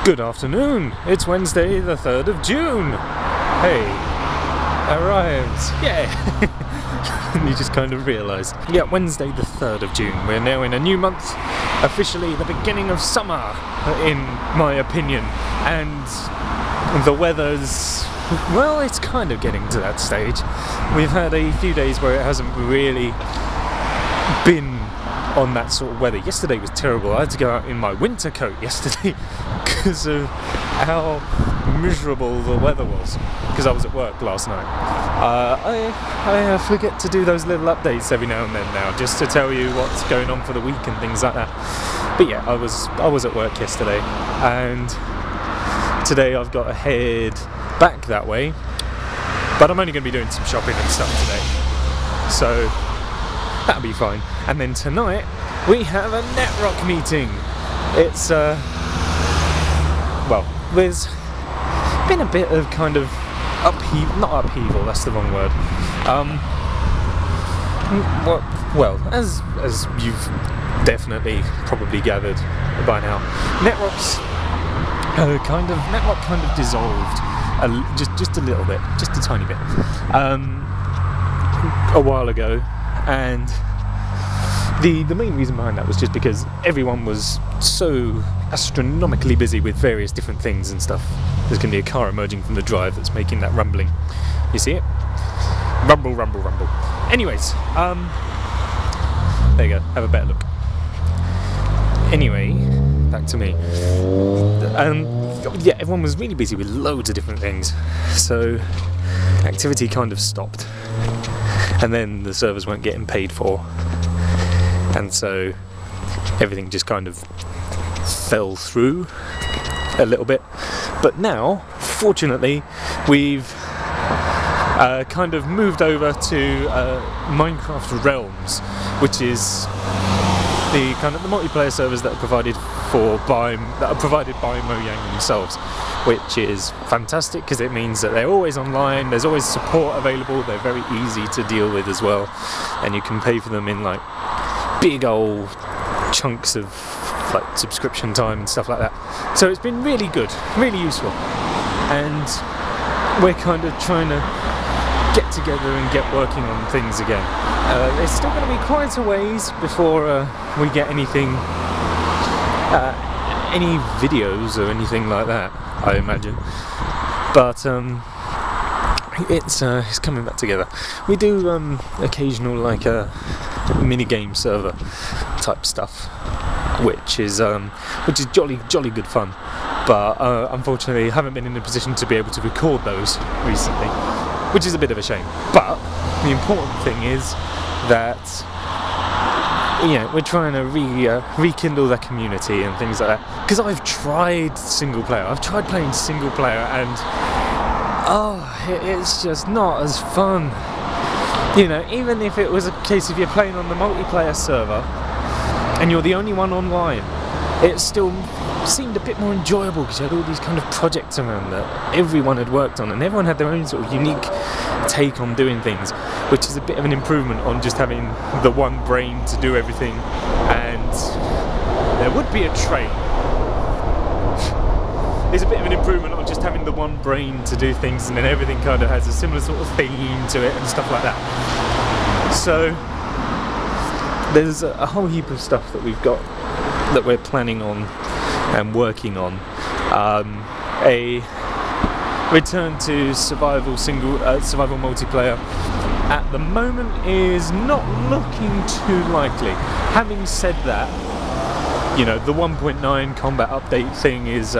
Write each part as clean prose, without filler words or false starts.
Good afternoon, it's Wednesday the 3rd of June. Hey, arrives, yeah. You just kind of realised. Yeah, Wednesday the 3rd of June. We're now in a new month, officially the beginning of summer, in my opinion. And the weather's, well, it's kind of getting to that stage. We've had a few days where it hasn't really been on that sort of weather. Yesterday was terrible. I had to go out in my winter coat yesterday because of how miserable the weather was, because I was at work last night. I forget to do those little updates every now and then now, just to tell you what's going on for the week and things like that. But yeah, I was at work yesterday, and today I've got to head back that way, but I'm only going to be doing some shopping and stuff today, so that'll be fine. And then tonight we have a Netrock meeting. It's well, there's been a bit of kind of not upheaval, that's the wrong word. Well, as you've definitely probably gathered by now, Netrock kind of dissolved just a little bit, just a tiny bit, a while ago. And the main reason behind that was just because everyone was so astronomically busy with various different things and stuff. There's going to be a car emerging from the drive that's making that rumbling. You see it? Rumble, rumble, rumble. Anyways, there you go, have a better look. Anyway, back to me. Yeah, everyone was really busy with loads of different things, so activity kind of stopped. And then the servers weren't getting paid for, and so everything just kind of fell through a little bit. But now, fortunately, we've kind of moved over to Minecraft Realms, which is the kind of the multiplayer servers that are provided by Mojang themselves, which is fantastic because it means that they're always online, there's always support available, they're very easy to deal with as well, and you can pay for them in like big old chunks of like subscription time and stuff like that. So it's been really good, really useful, and we're kind of trying to get together and get working on things again. It's still going to be quite a ways before we get anything, any videos or anything like that, I imagine. But it's coming back together. We do occasional like mini game server type stuff, which is jolly good fun. But unfortunately, I haven't been in a position to be able to record those recently, which is a bit of a shame. But the important thing is that, you know, we're trying to rekindle the community and things like that. Because I've tried single player. I've tried playing single player, and it's just not as fun. You know, even if it was a case of you're playing on the multiplayer server and you're the only one online, it still seemed a bit more enjoyable because you had all these kind of projects around that everyone had worked on, and everyone had their own sort of unique take on doing things, which is a bit of an improvement on just having the one brain to do everything. And there would be a train. It's a bit of an improvement on just having the one brain to do things, and then everything kind of has a similar sort of theme to it and stuff like that. So there's a whole heap of stuff that we've got that we're planning on and working on. A return to survival multiplayer at the moment is not looking too likely. Having said that, you know, the 1.9 combat update thing is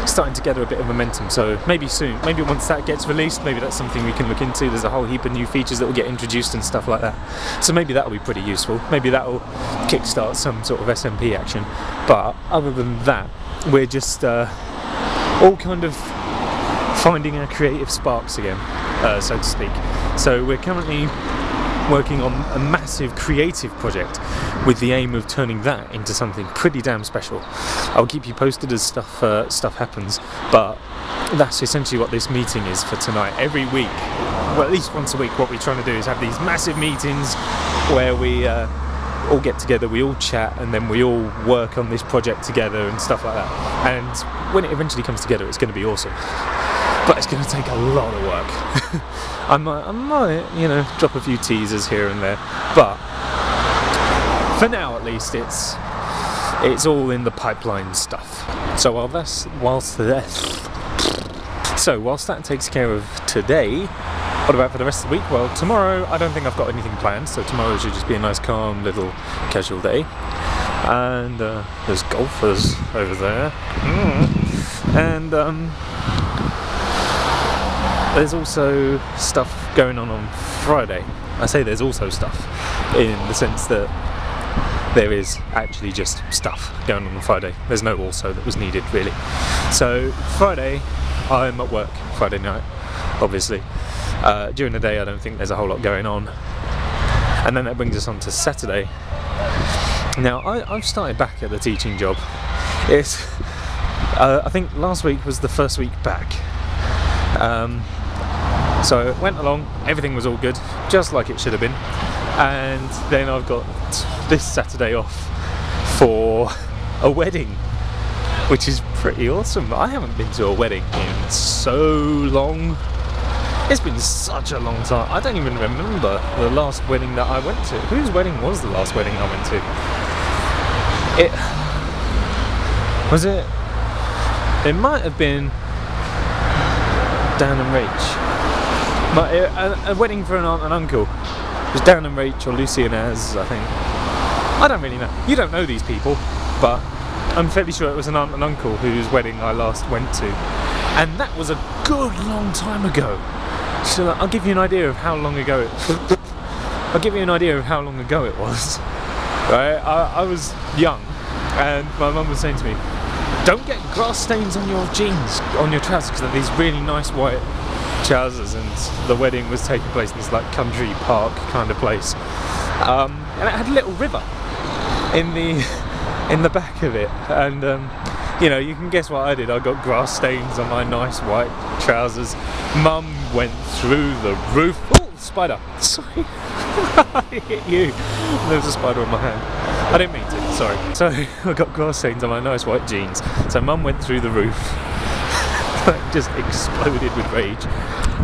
starting to gather a bit of momentum, so maybe soon, maybe once that gets released, maybe that's something we can look into. There's a whole heap of new features that will get introduced and stuff like that, so maybe that'll be pretty useful. Maybe that'll kickstart some sort of SMP action. But other than that, we're just all kind of finding our creative sparks again, so to speak. So we're currently working on a massive creative project with the aim of turning that into something pretty damn special. I'll keep you posted as stuff happens, but that's essentially what this meeting is for tonight. Every week, well, at least once a week, what we're trying to do is have these massive meetings where we all get together, we all chat, and then we all work on this project together and stuff like that. And when it eventually comes together, it's going to be awesome. But it's going to take a lot of work. I might, you know, drop a few teasers here and there, but for now at least, it's all in the pipeline stuff. So whilst that takes care of today, what about for the rest of the week? Well, tomorrow I don't think I've got anything planned, so tomorrow should just be a nice calm little casual day. And there's golfers over there. And there's also stuff going on Friday. I say there's also stuff in the sense that there is actually just stuff going on Friday. There's no also that was needed really. So Friday I'm at work, Friday night obviously. During the day I don't think there's a whole lot going on. And then that brings us on to Saturday. Now I've started back at the teaching job. It's I think last week was the first week back. So it went along, everything was all good, just like it should have been. And then I've got this Saturday off for a wedding, which is pretty awesome. I haven't been to a wedding in so long. It's been such a long time. I don't even remember the last wedding that I went to. Whose wedding was the last wedding I went to? It might have been Dan and Rach. But a wedding for an aunt and uncle. It was Dan and Rach or Lucy and Az, I think. I don't really know. You don't know these people, but I'm fairly sure it was an aunt and uncle whose wedding I last went to. And that was a good long time ago. So I'll give you an idea of how long ago it was. Right? I was young, and my mum was saying to me, don't get grass stains on your jeans, on your trousers, because they're these really nice white trousers. And the wedding was taking place in this like country park kind of place, and it had a little river in the back of it. And you know, you can guess what I did. I got grass stains on my nice white trousers. Mum went through the roof. Oh, spider! Sorry, I hit you. There was a spider on my hand. I didn't mean to. Sorry. So I got grass stains on my nice white jeans. So Mum went through the roof. Just exploded with rage.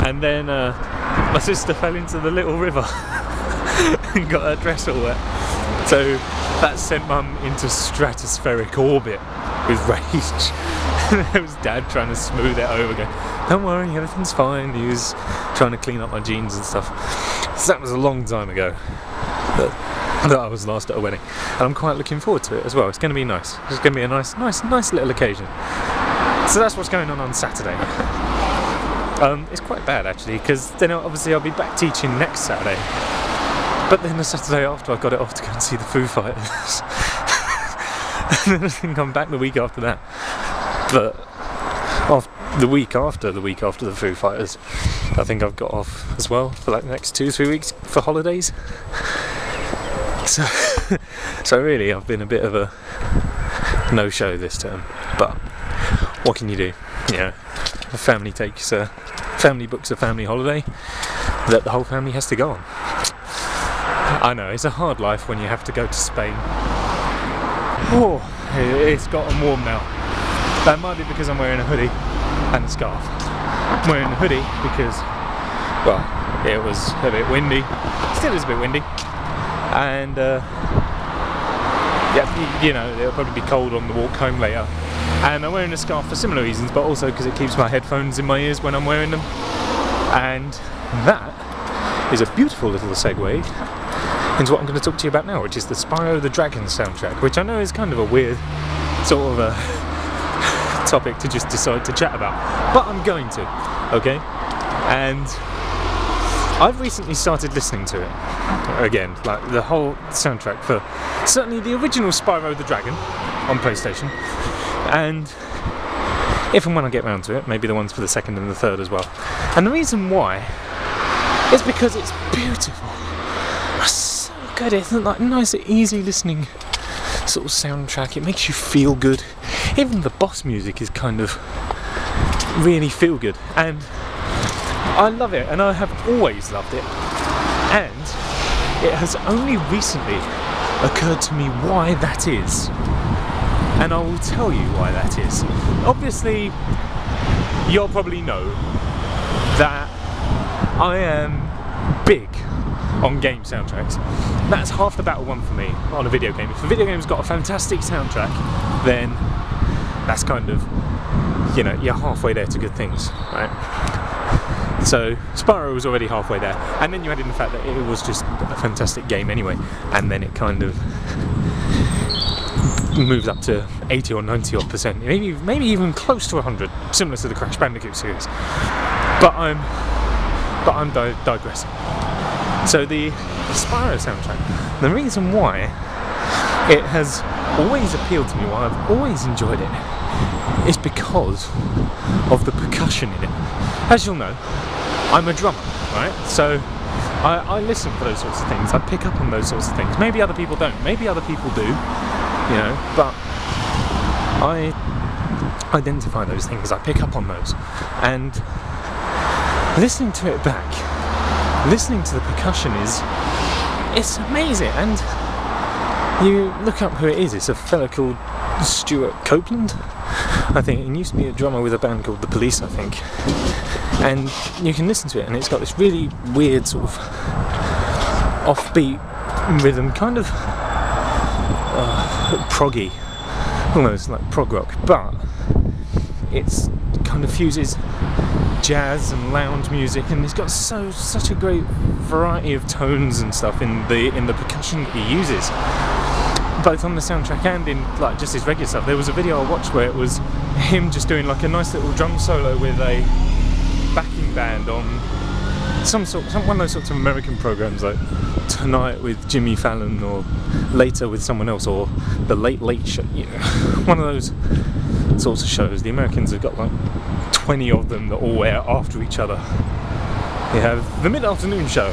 And then my sister fell into the little river and got her dress all wet. So that sent Mum into stratospheric orbit with rage. There was Dad trying to smooth it over, going, don't worry, everything's fine. He was trying to clean up my jeans and stuff. So that was a long time ago that I was last at a wedding. And I'm quite looking forward to it as well. It's going to be nice. It's going to be a nice little occasion. So that's what's going on Saturday. It's quite bad actually, because then obviously I'll be back teaching next Saturday. But then the Saturday after, I've got it off to go and see the Foo Fighters. And then I think I'm back the week after that. But the week after the Foo Fighters, I think I've got off as well for like the next 2-3 weeks for holidays. So really I've been a bit of a no-show this term. But what can you do? You know, a family books a family holiday that the whole family has to go on. I know, it's a hard life when you have to go to Spain. Oh, it's gotten warm now. That might be because I'm wearing a hoodie and a scarf. I'm wearing a hoodie because, well, it was a bit windy. Still is a bit windy. And, yeah, you know, it'll probably be cold on the walk home later. And I'm wearing a scarf for similar reasons, but also because it keeps my headphones in my ears when I'm wearing them. And that is a beautiful little segue into what I'm going to talk to you about now, which is the Spyro the Dragon soundtrack, which I know is kind of a weird sort of a topic to just decide to chat about, but I'm going to, okay? And I've recently started listening to it again, like the whole soundtrack for certainly the original Spyro the Dragon on PlayStation, and if and when I get round to it, maybe the ones for the second and the third as well. And the reason why is because it's beautiful. It's so good. It's like nice, easy listening sort of soundtrack. It makes you feel good. Even the boss music is kind of really feel good, and I love it, and I have always loved it. And it has only recently occurred to me why that is. And I will tell you why that is. Obviously, you'll probably know that I am big on game soundtracks. That's half the battle won for me on a video game. If a video game's got a fantastic soundtrack, then that's kind of, you know, you're halfway there to good things, right? So Spyro was already halfway there, and then you add in the fact that it was just a fantastic game anyway, and then it kind of moved up to 80 or 90 odd percent, maybe even close to 100, similar to the Crash Bandicoot series. But I'm digressing. So the Spyro soundtrack, the reason why it has always appealed to me, why I've always enjoyed it, is because of the percussion in it. As you'll know, I'm a drummer, right? So I listen for those sorts of things, I pick up on those sorts of things. Maybe other people don't, maybe other people do, you know, but I identify those things, I pick up on those. And listening to it back, listening to the percussion it's amazing. And you look up who it is, it's a fella called Stewart Copeland, I think. He used to be a drummer with a band called The Police, I think. And you can listen to it, and it's got this really weird sort of offbeat rhythm, kind of proggy, almost like prog rock, but it's kind of fuses jazz and lounge music, and it's got such a great variety of tones and stuff in the percussion that he uses, both on the soundtrack and in like just his regular stuff. There was a video I watched where it was him just doing like a nice little drum solo with a backing band on one of those sorts of American programs like Tonight with Jimmy Fallon, or Later with someone else, or The Late Late Show, you know, one of those sorts of shows. The Americans have got like 20 of them that all air after each other. You have the Mid-Afternoon Show,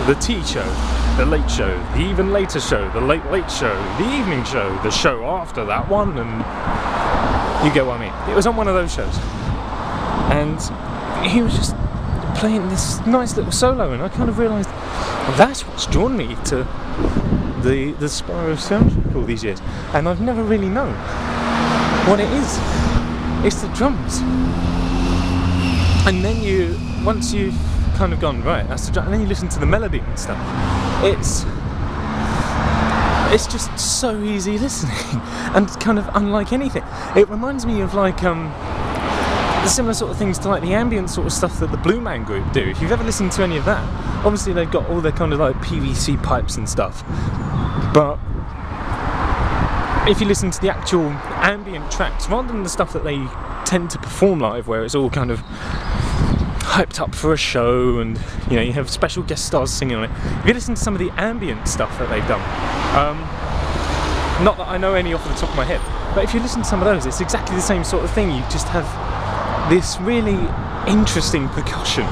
the Tea Show, the Late Show, the Even Later Show, the Late Late Show, the Evening Show, the show after that one, and you get what I mean. It was on one of those shows, and he was just playing this nice little solo, and I kind of realised that's what's drawn me to the Spyro soundtrack all these years, and I've never really known what it is. It's the drums. And then once you've kind of gone, right, that's the drum, and then you listen to the melody and stuff, it's just so easy listening, and kind of unlike anything. It reminds me of like similar sort of things to like the ambient sort of stuff that the Blue Man Group do. If you've ever listened to any of that, obviously they've got all their kind of like PVC pipes and stuff, but if you listen to the actual ambient tracks, rather than the stuff that they tend to perform live, where it's all kind of hyped up for a show, and you know, you have special guest stars singing on it. If you listen to some of the ambient stuff that they've done, not that I know any off the top of my head, but if you listen to some of those, it's exactly the same sort of thing. You just have this really interesting percussion,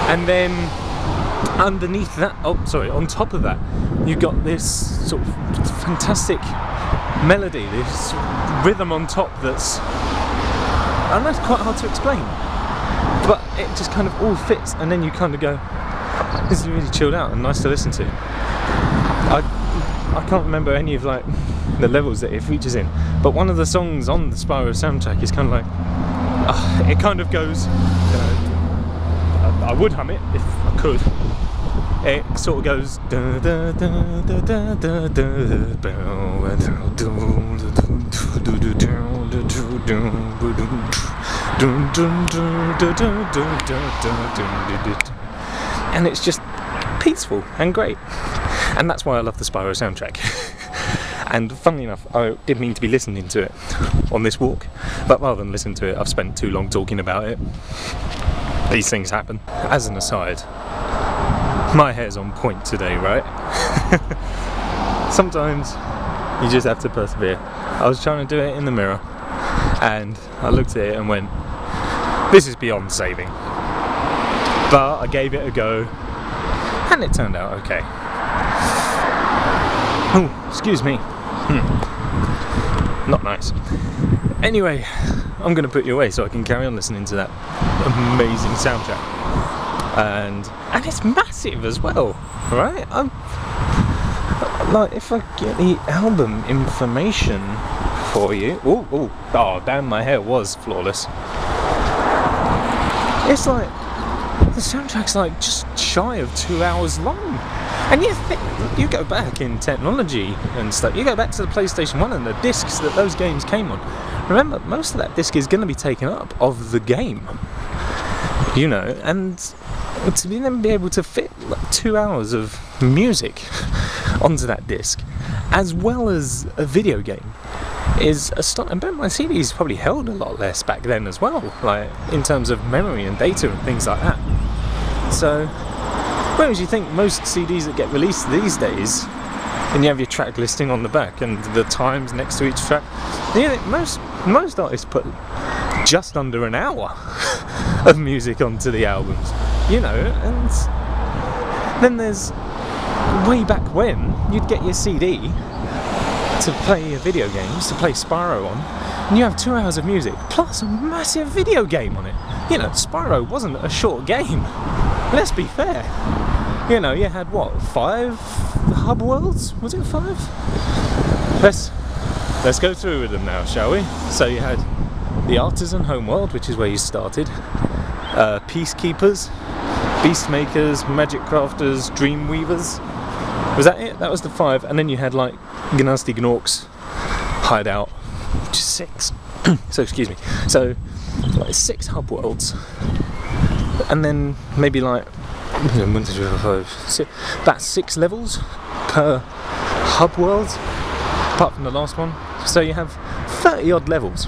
and then underneath that, on top of that, you've got this sort of fantastic melody, this rhythm on top that's, and that's quite hard to explain, but it just kind of all fits, and then you kind of go, this is really chilled out and nice to listen to. I can't remember any of like the levels that it features in, but one of the songs on the Spyro soundtrack is kind of like, it kind of goes, I would hum it if I could. It sort of goes, and it's just peaceful and great, and that's why I love the Spyro soundtrack. And funnily enough, I did mean to be listening to it on this walk, but rather than listen to it, I've spent too long talking about it. These things happen. As an aside, my hair's on point today, right? Sometimes you just have to persevere. I was trying to do it in the mirror, and I looked at it and went, this is beyond saving. But I gave it a go, and it turned out okay. Oh, excuse me. Not nice. Anyway, I'm going to put you away so I can carry on listening to that amazing soundtrack. And it's massive as well, right? like, if I get the album information for you. Oh, damn, my hair was flawless. It's like, the soundtrack's like just shy of 2 hours long. And you go back in technology and stuff, you go back to the PlayStation 1 and the discs that those games came on. Remember, most of that disc is going to be taken up of the game. You know, and to then be able to fit like 2 hours of music onto that disc, as well as a video game, is astonishing. And my CDs probably held a lot less back then as well, like in terms of memory and data and things like that. So, whereas you think most CDs that get released these days, and you have your track listing on the back and the times next to each track, you know, most artists put just under an hour of music onto the albums, you know. And then there's way back when you'd get your CD to play your video games, to play Spyro on, and you have 2 hours of music plus a massive video game on it. You know, Spyro wasn't a short game, let's be fair. You know, you had what, 5 hub worlds? Was it 5? Let's go through with them now, shall we? So you had the Artisan Homeworld, which is where you started, Peacekeepers, Beastmakers, Magic Crafters, Dreamweavers. Was that it? That was the 5. And then you had like Gnasty Gnorc's Hideout, which is 6. So excuse me. So like 6 hub worlds, and then maybe like about 6 levels per hub world, apart from the last one. So you have 30 odd levels.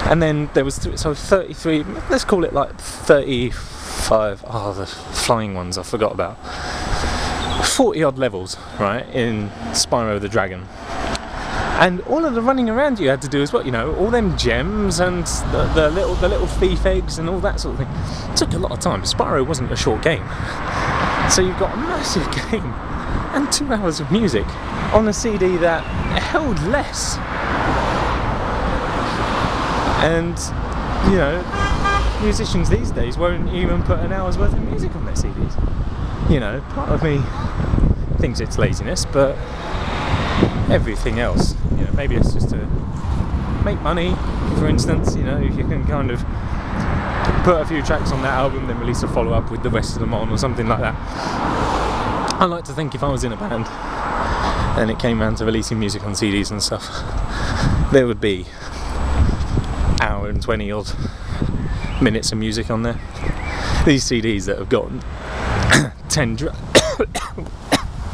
And then there was, so 33, let's call it like 35, oh, the flying ones I forgot about. 40 odd levels, right, in Spyro the Dragon. And all of the running around you had to do as well, you know, all them gems and the little thief eggs and all that sort of thing. It took a lot of time. Spyro wasn't a short game. So you've got a massive game and 2 hours of music on a CD that held less. And, you know, musicians these days won't even put an hour's worth of music on their CDs. You know, part of me thinks it's laziness, but everything else, you know, maybe it's just to make money, for instance. You know, if you can kind of put a few tracks on that album, then release a follow-up with the rest of them on, or something like that. I like to think if I was in a band and it came around to releasing music on CDs and stuff, there would be hour and 20 odd minutes of music on there. These CDs that have got 10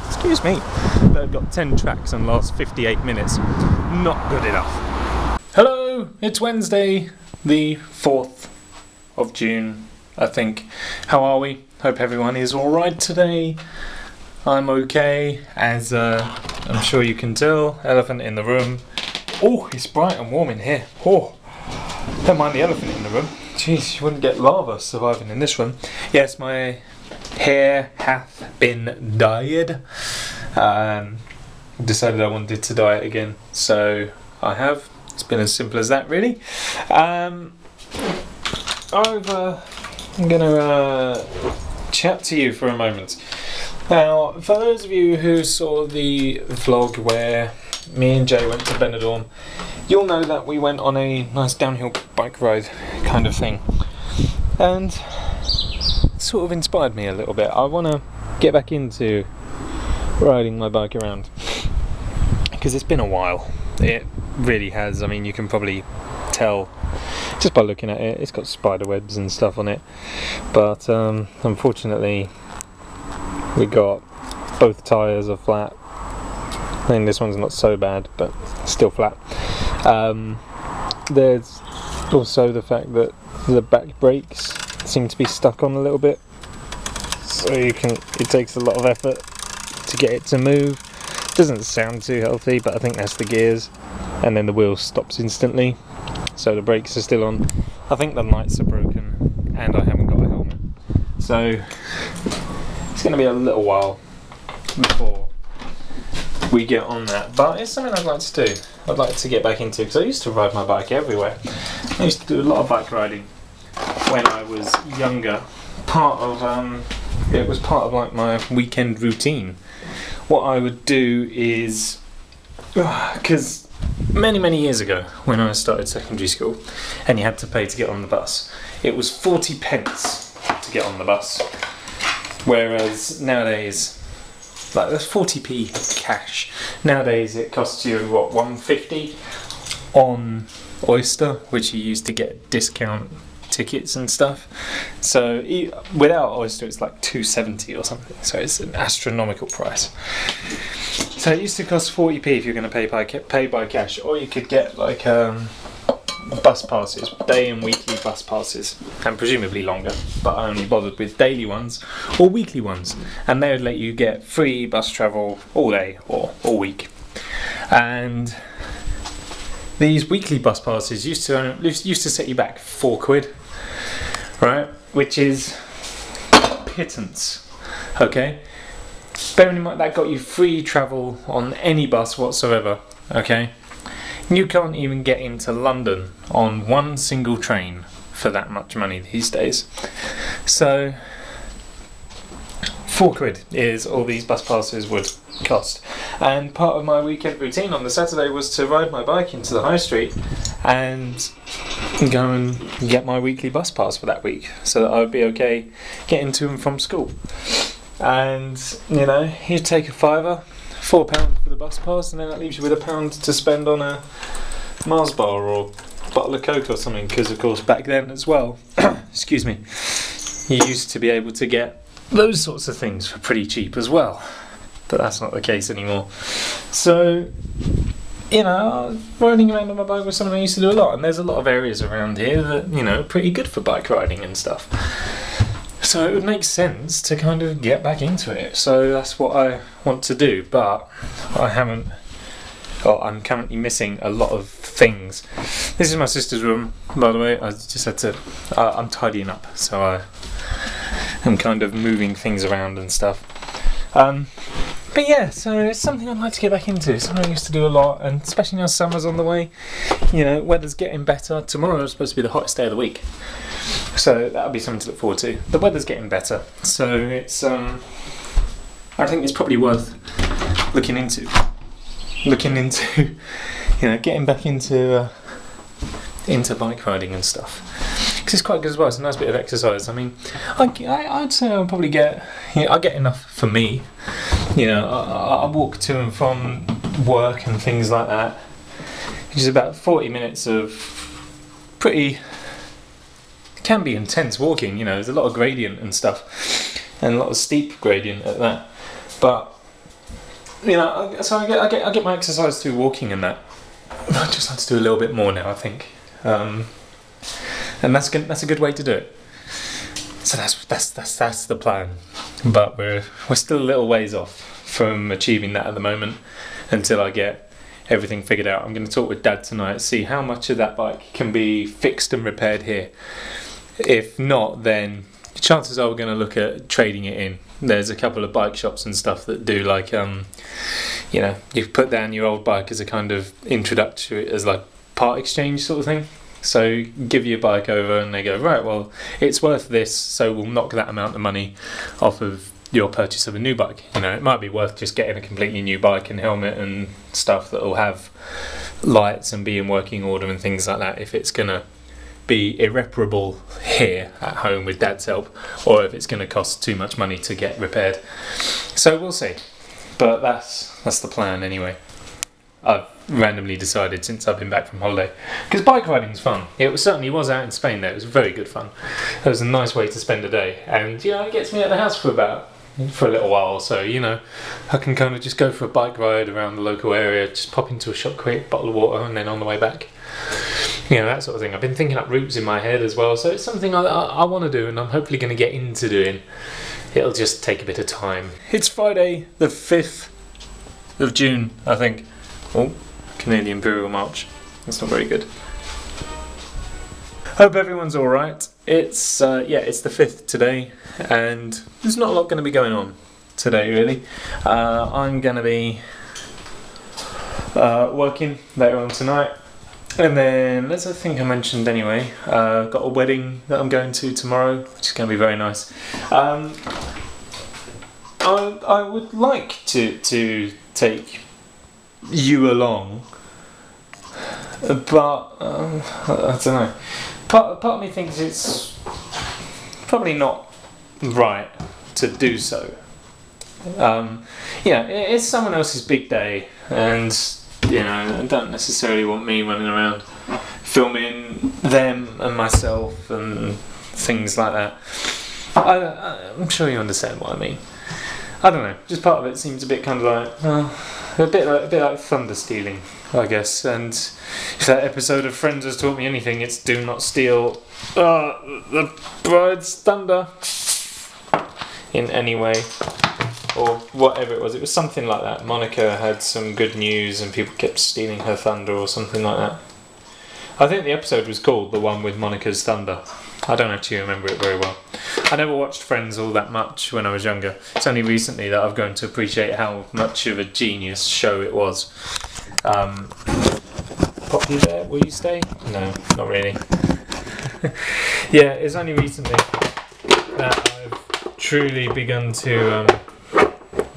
excuse me, that have got 10 tracks and last 58 minutes, not good enough. Hello, it's Wednesday the 4th of June, I think. How are we? Hope everyone is alright today. I'm okay, as I'm sure you can tell. Elephant in the room. Oh, it's bright and warm in here. Oh, don't mind the elephant in the room. Jeez, you wouldn't get lava surviving in this room. Yes, my hair hath been dyed. Decided I wanted to dye it again, so I have. It's been as simple as that, really. I'm gonna chat to you for a moment. Now, for those of you who saw the vlog where me and Jay went to Benidorm, you'll know that we went on a nice downhill bike ride kind of thing, and it sort of inspired me a little bit. I want to get back into riding my bike around, because it's been a while. It really has. I mean, you can probably tell just by looking at it. It's got spider webs and stuff on it, but unfortunately we got both tyres are flat. I mean, this one's not so bad, but still flat. There's also the fact that the back brakes seem to be stuck on a little bit, so it takes a lot of effort to get it to move. Doesn't sound too healthy, but I think that's the gears, and then the wheel stops instantly, so the brakes are still on. I think the lights are broken, and I haven't got a helmet, so it's going to be a little while before we get on that, but it's something I'd like to do. I'd like to get back into, because I used to ride my bike everywhere. I used to do a lot of bike riding when I was younger. It was part of like my weekend routine what I would do is, because many years ago when I started secondary school and you had to pay to get on the bus, it was 40 pence to get on the bus, whereas nowadays, like, that's 40p cash. Nowadays it costs you, what, 150 on Oyster, which you use to get discount tickets and stuff. So without Oyster it's like 270 or something, so it's an astronomical price. So it used to cost 40p if you're going to pay by cash, or you could get like bus passes, day and weekly bus passes, and presumably longer, but I only bothered with daily ones or weekly ones, and they would let you get free bus travel all day or all week. And these weekly bus passes used to set you back £4, right? Which is pittance, okay? Bearing in mind that got you free travel on any bus whatsoever, okay? You can't even get into London on one single train for that much money these days. So £4 is all these bus passes would cost. And part of my weekend routine on the Saturday was to ride my bike into the high street and go and get my weekly bus pass for that week, so that I would be okay getting to and from school. And you know, you take a fiver, £4 for the bus pass, and then that leaves you with £1 to spend on a Mars bar or a bottle of Coke or something, because of course back then as well, excuse me, you used to be able to get those sorts of things for pretty cheap as well, but that's not the case anymore. So, you know, riding around on my bike was something I used to do a lot, and there's a lot of areas around here that, you know, are pretty good for bike riding and stuff. So it would make sense to kind of get back into it. So that's what I want to do, but I haven't. Well, I'm currently missing a lot of things. This is my sister's room, by the way. I just had to. I'm tidying up, so I'm kind of moving things around and stuff. But yeah, so it's something I'd like to get back into. It's something I used to do a lot, and especially now summer's on the way. You know, weather's getting better. Tomorrow is supposed to be the hottest day of the week, so that'll be something to look forward to. The weather's getting better, so it's I think it's probably worth looking into. You know, getting back into bike riding and stuff, because it's quite good as well. It's a nice bit of exercise. I mean, I'd say I'll probably get, you know, I get enough for me. You know, I walk to and from work and things like that, which is about 40 minutes of pretty, it can be intense walking. You know, there's a lot of gradient and stuff, and a lot of steep gradient at that. But you know, so I get my exercise through walking and that. I just like to do a little bit more now, I think, and that's a good way to do it. So that's the plan, but we're still a little ways off from achieving that at the moment, until I get everything figured out. I'm going to talk with Dad tonight, see how much of that bike can be fixed and repaired here. If not, then chances are we're going to look at trading it in. There's a couple of bike shops and stuff that do, like, you know, you put down your old bike as a kind of introductory, as like part exchange sort of thing. So give your bike over and they go, right, well, it's worth this, so we'll knock that amount of money off of your purchase of a new bike. You know, it might be worth just getting a completely new bike and helmet and stuff that will have lights and be in working order and things like that, if it's going to be irreparable here at home with Dad's help, or if it's going to cost too much money to get repaired. So we'll see, but that's the plan anyway. I've randomly decided since I've been back from holiday, because bike riding's fun. It certainly was out in Spain there. It was very good fun. It was a nice way to spend a day, and you know, it gets me out of the house for a little while, so you know, I can kind of just go for a bike ride around the local area, just pop into a shop quick, bottle of water, and then on the way back. You know, that sort of thing. I've been thinking up routes in my head as well, so it's something I want to do, and I'm hopefully going to get into doing. It'll just take a bit of time. It's Friday the 5th of June, I think. Oh, Canadian Imperial March. That's not very good. Hope everyone's alright. It's it's the 5th today, and there's not a lot going to be going on today, really. I'm going to be working later on tonight. And then, as I think I mentioned anyway, got a wedding that I'm going to tomorrow, which is going to be very nice. I I would like to take you along, but I don't know. Part of me thinks it's probably not right to do so. It's someone else's big day, and I don't necessarily want me running around filming them and myself and things like that. I'm sure you understand what I mean. I don't know. Just part of it seems a bit kind of like, a bit like thunder stealing, I guess. And if that episode of Friends has taught me anything, it's do not steal the bride's thunder in any way, or whatever it was. It was something like that. Monica had some good news, and people kept stealing her thunder, or something like that. I think the episode was called The One with Monica's Thunder. I don't actually remember it very well. I never watched Friends all that much when I was younger. It's only recently that I've grown to appreciate how much of a genius show it was. Pop you there? Will you stay? No, not really. Yeah, it's only recently that I've truly begun to...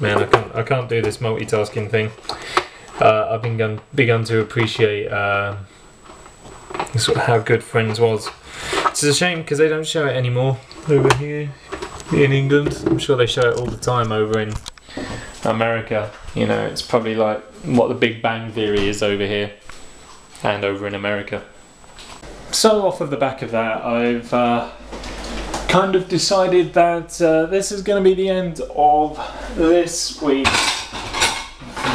man, I can't do this multitasking thing. I've begun to appreciate sort of how good Friends was. It's a shame because they don't show it anymore over here in England. I'm sure they show it all the time over in America. It's probably like what the Big Bang Theory is over here and over in America. So off of the back of that, I've kind of decided that this is going to be the end of this week's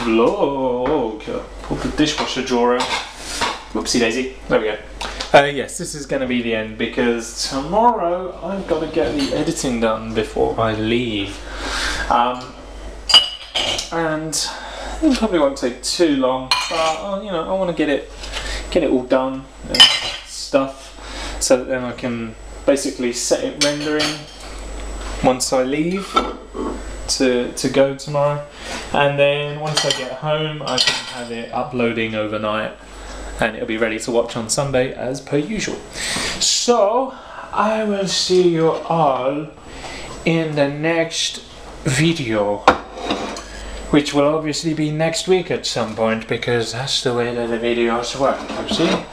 vlog. Pull the dishwasher drawer out. Whoopsie daisy. There we go. Yes, this is going to be the end because tomorrow I've got to get the editing done before I leave. And it probably won't take too long, but I want to get it all done and stuff, so that then I can basically set it rendering once I leave to go tomorrow, and then once I get home I can have it uploading overnight, and it'll be ready to watch on Sunday as per usual. So I will see you all in the next video, which will obviously be next week at some point, because that's the way that the videos work, you see.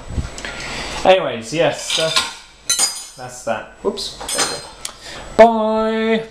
Anyways, yes, that's that. Whoops. There we go. Bye.